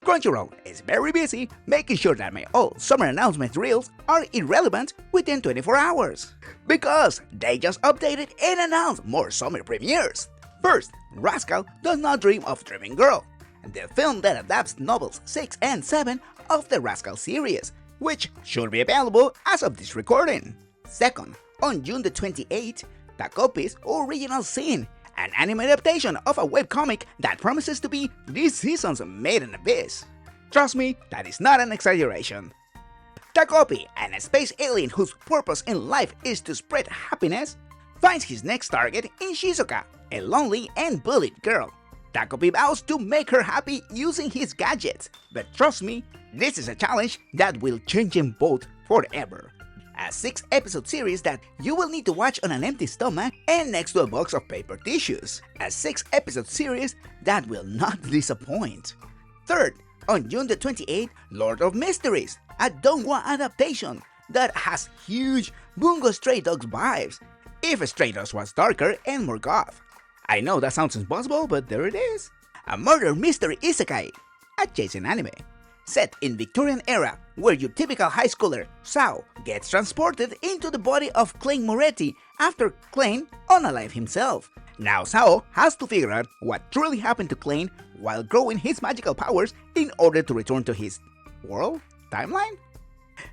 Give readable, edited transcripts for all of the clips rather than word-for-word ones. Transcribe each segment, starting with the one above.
Crunchyroll is very busy making sure that my all summer announcement reels are irrelevant within 24 hours. Because they just updated and announced more summer premieres. First, Rascal Does Not Dream of Dreaming Girl, the film that adapts novels 6 and 7 of the Rascal series, which should be available as of this recording. Second, on June the 28th, Takopis Original Sin, an anime adaptation of a webcomic that promises to be this season's Made in Abyss. Trust me, that is not an exaggeration. Takopi, an space alien whose purpose in life is to spread happiness, finds his next target in Shizuka, a lonely and bullied girl. Takopi vows to make her happy using his gadgets, but trust me, this is a challenge that will change them both forever. A 6-episode series that you will need to watch on an empty stomach and next to a box of paper tissues. A 6-episode series that will not disappoint. Third, on June the 28th, Lord of Mysteries, a donghua adaptation that has huge Bungo Stray Dogs vibes, if Stray Dogs was darker and more goth. I know that sounds impossible, but there it is. A murder mystery isekai, adjacent anime, set in Victorian era, where your typical high schooler, Sao, gets transported into the body of Klein Moretti after Klein unalive himself. Now Sao has to figure out what truly happened to Klein while growing his magical powers in order to return to his world timeline.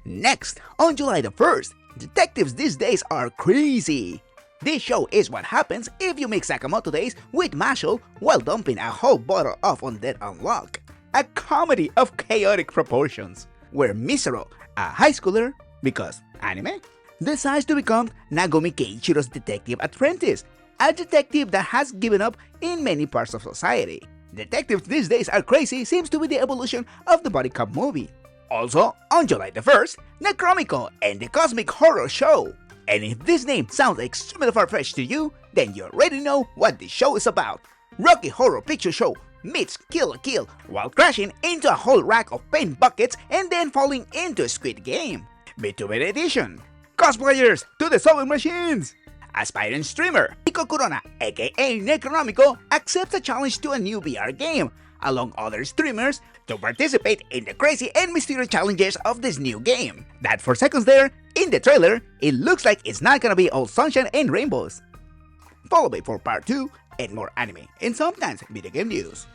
Next, on July the 1st, detectives these days are crazy. This show is what happens if you mix Sakamoto Days with Mashle while dumping a whole bottle of Undead Unlock. A comedy of chaotic proportions, where Misero, a high schooler, because anime, decides to become Nagomi Keiichiro's detective apprentice, a detective that has given up in many parts of society. Detectives these days are crazy seems to be the evolution of the body cop movie. Also, on July the 1st, Necronomico and the Cosmic Horror Show. And if this name sounds extremely far-fetched to you, then you already know what this show is about. Rocky Horror Picture Show meets Kill la Kill while crashing into a whole rack of paint buckets and then falling into a Squid Game. VTuber Edition. Cosplayers to the sewing machines! Aspiring streamer Nico Corona, aka Necronomico, accepts a challenge to a new VR game, along other streamers, to participate in the crazy and mysterious challenges of this new game. That for seconds there, in the trailer, it looks like it's not gonna be all sunshine and rainbows. Follow me for part 2 and more anime and sometimes video game news.